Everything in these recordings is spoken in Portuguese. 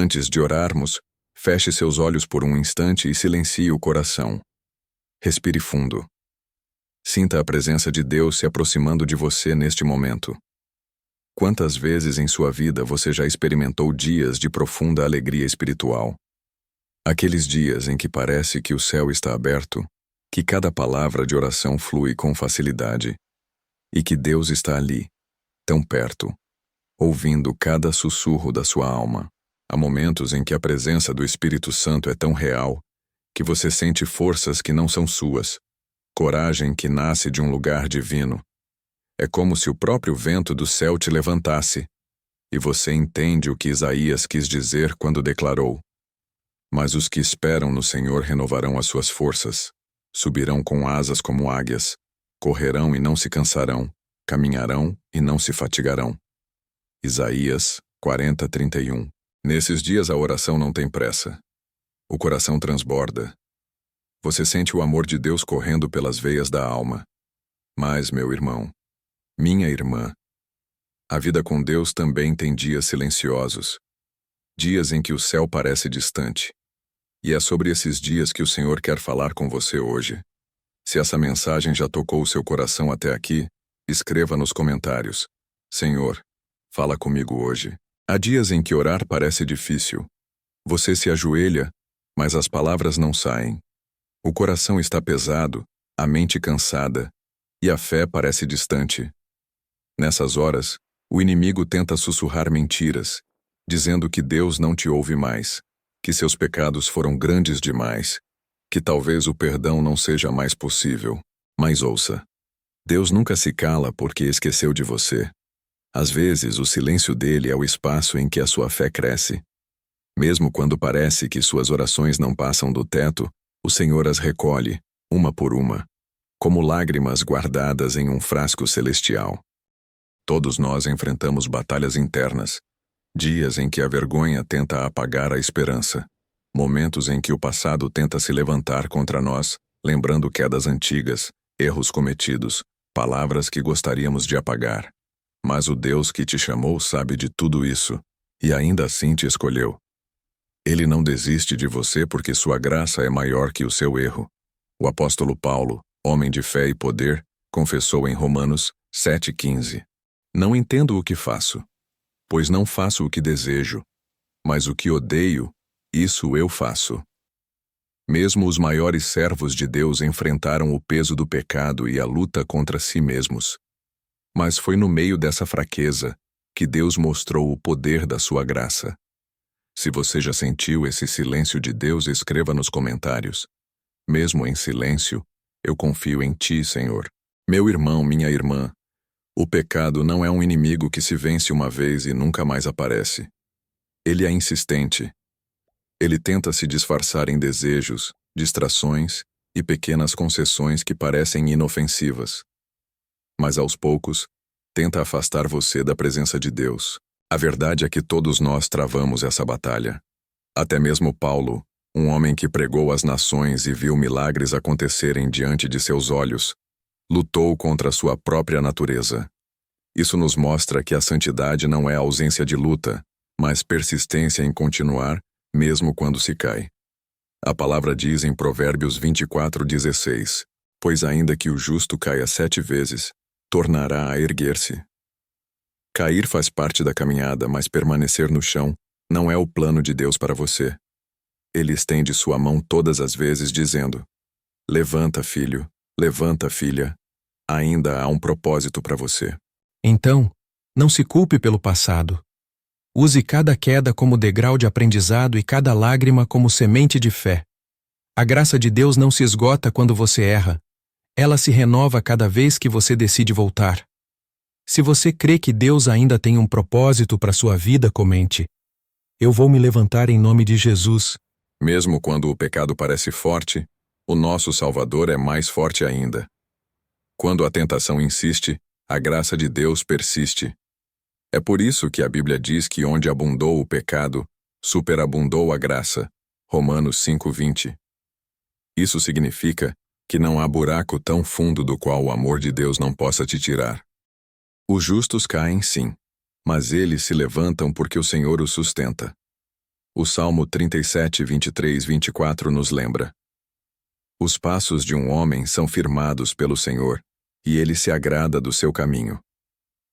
Antes de orarmos, feche seus olhos por um instante e silencie o coração. Respire fundo. Sinta a presença de Deus se aproximando de você neste momento. Quantas vezes em sua vida você já experimentou dias de profunda alegria espiritual? Aqueles dias em que parece que o céu está aberto, que cada palavra de oração flui com facilidade, e que Deus está ali, tão perto, ouvindo cada sussurro da sua alma. Há momentos em que a presença do Espírito Santo é tão real que você sente forças que não são suas, coragem que nasce de um lugar divino. É como se o próprio vento do céu te levantasse, e você entende o que Isaías quis dizer quando declarou: "Mas os que esperam no Senhor renovarão as suas forças, subirão com asas como águias, correrão e não se cansarão, caminharão e não se fatigarão." Isaías 40:31. Nesses dias a oração não tem pressa. O coração transborda. Você sente o amor de Deus correndo pelas veias da alma. Mas, meu irmão, minha irmã, a vida com Deus também tem dias silenciosos, dias em que o céu parece distante. E é sobre esses dias que o Senhor quer falar com você hoje. Se essa mensagem já tocou o seu coração até aqui, escreva nos comentários: "Senhor, fala comigo hoje." Há dias em que orar parece difícil. Você se ajoelha, mas as palavras não saem. O coração está pesado, a mente cansada, e a fé parece distante. Nessas horas, o inimigo tenta sussurrar mentiras, dizendo que Deus não te ouve mais, que seus pecados foram grandes demais, que talvez o perdão não seja mais possível. Mas ouça, Deus nunca se cala porque esqueceu de você. Às vezes, o silêncio dele é o espaço em que a sua fé cresce. Mesmo quando parece que suas orações não passam do teto, o Senhor as recolhe, uma por uma, como lágrimas guardadas em um frasco celestial. Todos nós enfrentamos batalhas internas, dias em que a vergonha tenta apagar a esperança, momentos em que o passado tenta se levantar contra nós, lembrando quedas antigas, erros cometidos, palavras que gostaríamos de apagar. Mas o Deus que te chamou sabe de tudo isso, e ainda assim te escolheu. Ele não desiste de você porque sua graça é maior que o seu erro. O apóstolo Paulo, homem de fé e poder, confessou em Romanos 7,15: "Não entendo o que faço, pois não faço o que desejo, mas o que odeio, isso eu faço." Mesmo os maiores servos de Deus enfrentaram o peso do pecado e a luta contra si mesmos. Mas foi no meio dessa fraqueza que Deus mostrou o poder da sua graça. Se você já sentiu esse silêncio de Deus, escreva nos comentários: "Mesmo em silêncio, eu confio em ti, Senhor." Meu irmão, minha irmã, o pecado não é um inimigo que se vence uma vez e nunca mais aparece. Ele é insistente. Ele tenta se disfarçar em desejos, distrações e pequenas concessões que parecem inofensivas. Mas aos poucos, tenta afastar você da presença de Deus. A verdade é que todos nós travamos essa batalha. Até mesmo Paulo, um homem que pregou às nações e viu milagres acontecerem diante de seus olhos, lutou contra sua própria natureza. Isso nos mostra que a santidade não é ausência de luta, mas persistência em continuar, mesmo quando se cai. A palavra diz em Provérbios 24:16: "Pois ainda que o justo caia 7 vezes, tornará a erguer-se." Cair faz parte da caminhada, mas permanecer no chão não é o plano de Deus para você. Ele estende sua mão todas as vezes dizendo: "Levanta, filho, levanta, filha. Ainda há um propósito para você." Então, não se culpe pelo passado. Use cada queda como degrau de aprendizado e cada lágrima como semente de fé. A graça de Deus não se esgota quando você erra. Ela se renova cada vez que você decide voltar. Se você crê que Deus ainda tem um propósito para sua vida, comente: "Eu vou me levantar em nome de Jesus." Mesmo quando o pecado parece forte, o nosso Salvador é mais forte ainda. Quando a tentação insiste, a graça de Deus persiste. É por isso que a Bíblia diz que onde abundou o pecado, superabundou a graça. Romanos 5:20. Isso significa que não há buraco tão fundo do qual o amor de Deus não possa te tirar. Os justos caem, sim, mas eles se levantam porque o Senhor os sustenta. O Salmo 37, 23, 24 nos lembra: os passos de um homem são firmados pelo Senhor, e ele se agrada do seu caminho.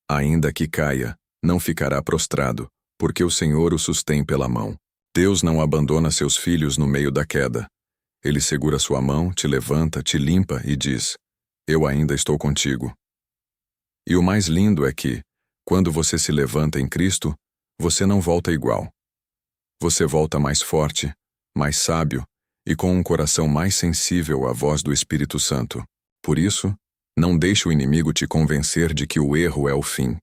Ainda que caia, não ficará prostrado, porque o Senhor o sustém pela mão. Deus não abandona seus filhos no meio da queda. Ele segura sua mão, te levanta, te limpa e diz: eu ainda estou contigo. E o mais lindo é que, quando você se levanta em Cristo, você não volta igual. Você volta mais forte, mais sábio e com um coração mais sensível à voz do Espírito Santo. Por isso, não deixe o inimigo te convencer de que o erro é o fim.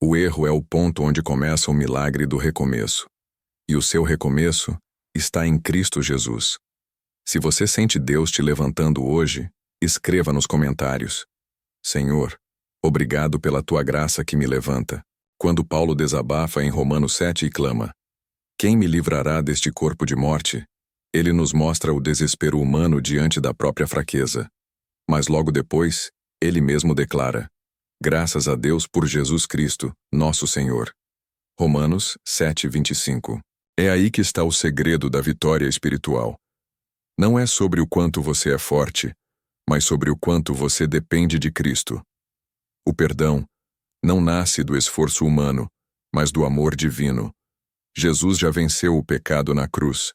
O erro é o ponto onde começa o milagre do recomeço. E o seu recomeço está em Cristo Jesus. Se você sente Deus te levantando hoje, escreva nos comentários: Senhor, obrigado pela tua graça que me levanta. Quando Paulo desabafa em Romanos 7 e clama: quem me livrará deste corpo de morte? Ele nos mostra o desespero humano diante da própria fraqueza. Mas logo depois, ele mesmo declara: graças a Deus por Jesus Cristo, nosso Senhor. Romanos 7, 25. É aí que está o segredo da vitória espiritual. Não é sobre o quanto você é forte, mas sobre o quanto você depende de Cristo. O perdão não nasce do esforço humano, mas do amor divino. Jesus já venceu o pecado na cruz.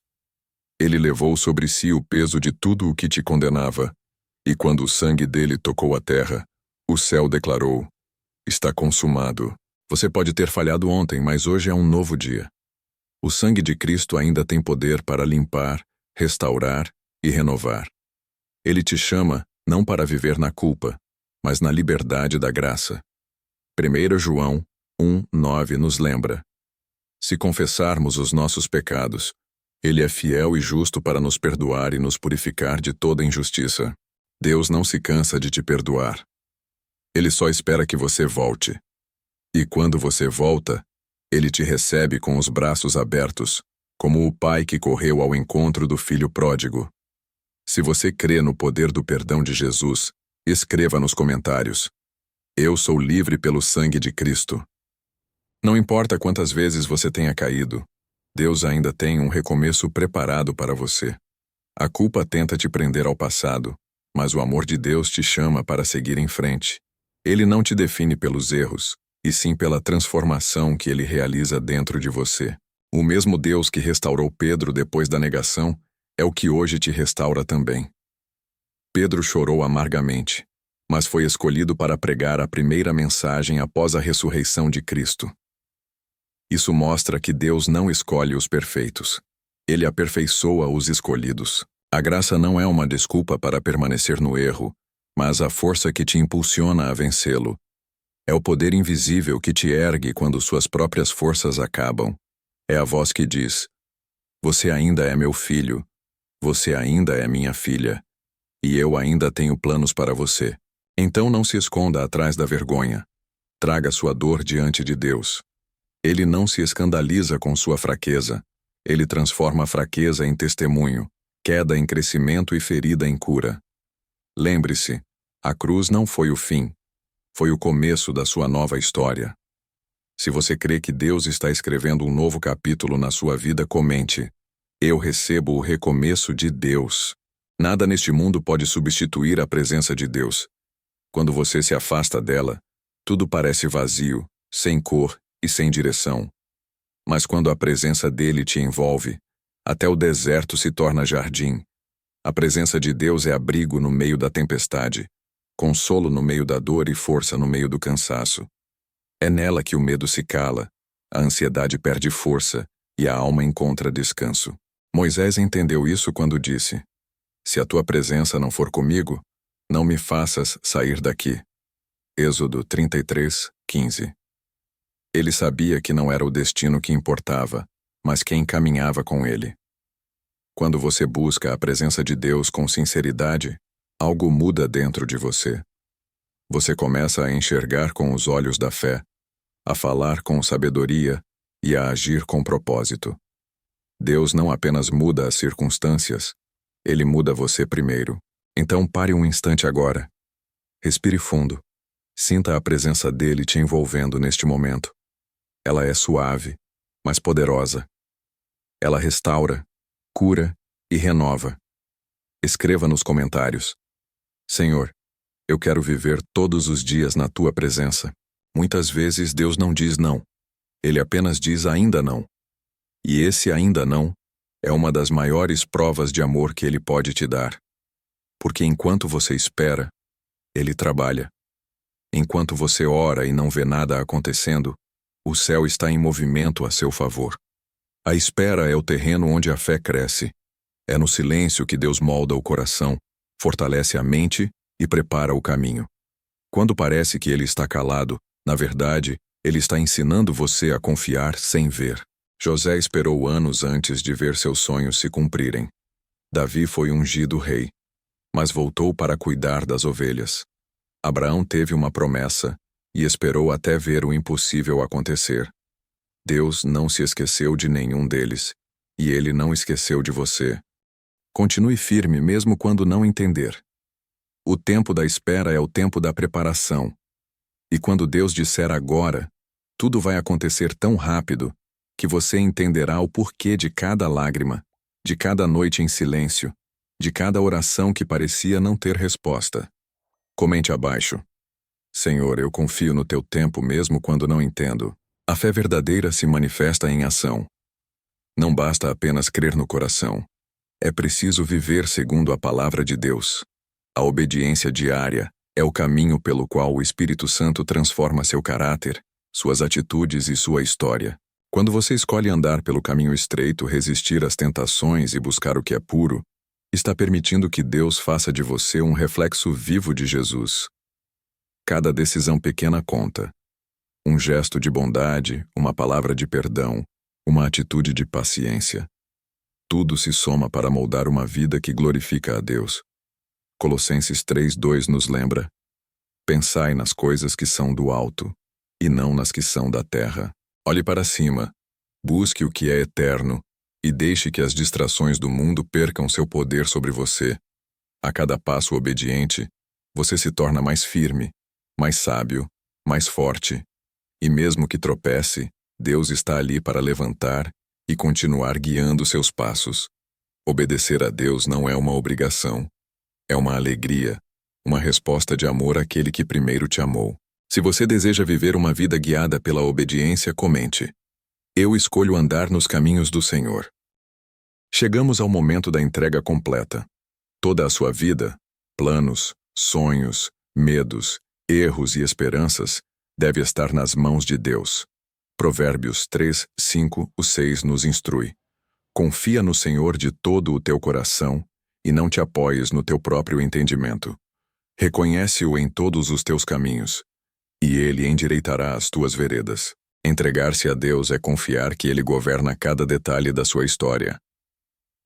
Ele levou sobre si o peso de tudo o que te condenava, e quando o sangue dele tocou a terra, o céu declarou: está consumado. Você pode ter falhado ontem, mas hoje é um novo dia. O sangue de Cristo ainda tem poder para limpar, restaurar e renovar. Ele te chama não para viver na culpa, mas na liberdade da graça. 1 João 1, 9 nos lembra: se confessarmos os nossos pecados, Ele é fiel e justo para nos perdoar e nos purificar de toda injustiça. Deus não se cansa de te perdoar. Ele só espera que você volte. E quando você volta, Ele te recebe com os braços abertos, como o pai que correu ao encontro do filho pródigo. Se você crê no poder do perdão de Jesus, escreva nos comentários: eu sou livre pelo sangue de Cristo. Não importa quantas vezes você tenha caído, Deus ainda tem um recomeço preparado para você. A culpa tenta te prender ao passado, mas o amor de Deus te chama para seguir em frente. Ele não te define pelos erros, e sim pela transformação que Ele realiza dentro de você. O mesmo Deus que restaurou Pedro depois da negação é o que hoje te restaura também. Pedro chorou amargamente, mas foi escolhido para pregar a primeira mensagem após a ressurreição de Cristo. Isso mostra que Deus não escolhe os perfeitos. Ele aperfeiçoa os escolhidos. A graça não é uma desculpa para permanecer no erro, mas a força que te impulsiona a vencê-lo. É o poder invisível que te ergue quando suas próprias forças acabam. É a voz que diz: você ainda é meu filho, você ainda é minha filha, e eu ainda tenho planos para você. Então não se esconda atrás da vergonha. Traga sua dor diante de Deus. Ele não se escandaliza com sua fraqueza. Ele transforma a fraqueza em testemunho, queda em crescimento e ferida em cura. Lembre-se, a cruz não foi o fim. Foi o começo da sua nova história. Se você crê que Deus está escrevendo um novo capítulo na sua vida, comente: eu recebo o recomeço de Deus. Nada neste mundo pode substituir a presença de Deus. Quando você se afasta dela, tudo parece vazio, sem cor e sem direção. Mas quando a presença dele te envolve, até o deserto se torna jardim. A presença de Deus é abrigo no meio da tempestade, consolo no meio da dor e força no meio do cansaço. É nela que o medo se cala, a ansiedade perde força e a alma encontra descanso. Moisés entendeu isso quando disse: se a tua presença não for comigo, não me faças sair daqui. Êxodo 33, 15. Ele sabia que não era o destino que importava, mas quem caminhava com ele. Quando você busca a presença de Deus com sinceridade, algo muda dentro de você. Você começa a enxergar com os olhos da fé, a falar com sabedoria e a agir com propósito. Deus não apenas muda as circunstâncias, Ele muda você primeiro. Então pare um instante agora. Respire fundo. Sinta a presença dele te envolvendo neste momento. Ela é suave, mas poderosa. Ela restaura, cura e renova. Escreva nos comentários: Senhor, eu quero viver todos os dias na tua presença. Muitas vezes Deus não diz não. Ele apenas diz ainda não. E esse ainda não é uma das maiores provas de amor que Ele pode te dar. Porque enquanto você espera, Ele trabalha. Enquanto você ora e não vê nada acontecendo, o céu está em movimento a seu favor. A espera é o terreno onde a fé cresce. É no silêncio que Deus molda o coração, fortalece a mente e prepara o caminho. Quando parece que Ele está calado, na verdade, Ele está ensinando você a confiar sem ver. José esperou anos antes de ver seus sonhos se cumprirem. Davi foi ungido rei, mas voltou para cuidar das ovelhas. Abraão teve uma promessa e esperou até ver o impossível acontecer. Deus não se esqueceu de nenhum deles, e Ele não esqueceu de você. Continue firme mesmo quando não entender. O tempo da espera é o tempo da preparação. E quando Deus disser agora, tudo vai acontecer tão rápido que você entenderá o porquê de cada lágrima, de cada noite em silêncio, de cada oração que parecia não ter resposta. Comente abaixo: Senhor, eu confio no teu tempo mesmo quando não entendo. A fé verdadeira se manifesta em ação. Não basta apenas crer no coração. É preciso viver segundo a palavra de Deus. A obediência diária é o caminho pelo qual o Espírito Santo transforma seu caráter, suas atitudes e sua história. Quando você escolhe andar pelo caminho estreito, resistir às tentações e buscar o que é puro, está permitindo que Deus faça de você um reflexo vivo de Jesus. Cada decisão pequena conta. Um gesto de bondade, uma palavra de perdão, uma atitude de paciência. Tudo se soma para moldar uma vida que glorifica a Deus. Colossenses 3:2 nos lembra: pensai nas coisas que são do alto, e não nas que são da terra. Olhe para cima, busque o que é eterno, e deixe que as distrações do mundo percam seu poder sobre você. A cada passo obediente, você se torna mais firme, mais sábio, mais forte. E mesmo que tropece, Deus está ali para levantar e continuar guiando seus passos. Obedecer a Deus não é uma obrigação. É uma alegria, uma resposta de amor àquele que primeiro te amou. Se você deseja viver uma vida guiada pela obediência, comente: eu escolho andar nos caminhos do Senhor. Chegamos ao momento da entrega completa. Toda a sua vida, planos, sonhos, medos, erros e esperanças, deve estar nas mãos de Deus. Provérbios 3:5-6 nos instrui: confia no Senhor de todo o teu coração e não te apoies no teu próprio entendimento. Reconhece-o em todos os teus caminhos, e Ele endireitará as tuas veredas. Entregar-se a Deus é confiar que Ele governa cada detalhe da sua história.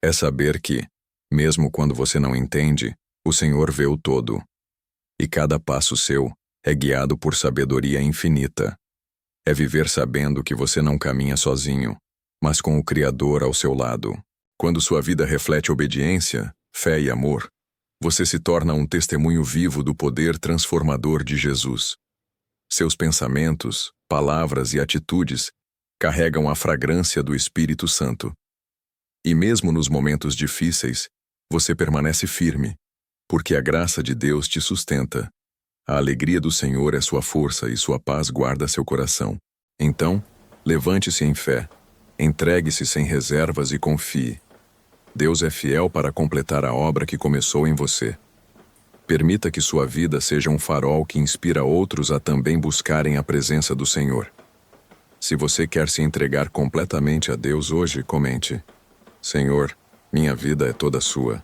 É saber que, mesmo quando você não entende, o Senhor vê o todo. E cada passo seu é guiado por sabedoria infinita. É viver sabendo que você não caminha sozinho, mas com o Criador ao seu lado. Quando sua vida reflete obediência, fé e amor, você se torna um testemunho vivo do poder transformador de Jesus. Seus pensamentos, palavras e atitudes carregam a fragrância do Espírito Santo. E mesmo nos momentos difíceis, você permanece firme, porque a graça de Deus te sustenta. A alegria do Senhor é sua força e sua paz guarda seu coração. Então, levante-se em fé, entregue-se sem reservas e confie. Deus é fiel para completar a obra que começou em você. Permita que sua vida seja um farol que inspira outros a também buscarem a presença do Senhor. Se você quer se entregar completamente a Deus hoje, comente: Senhor, minha vida é toda sua.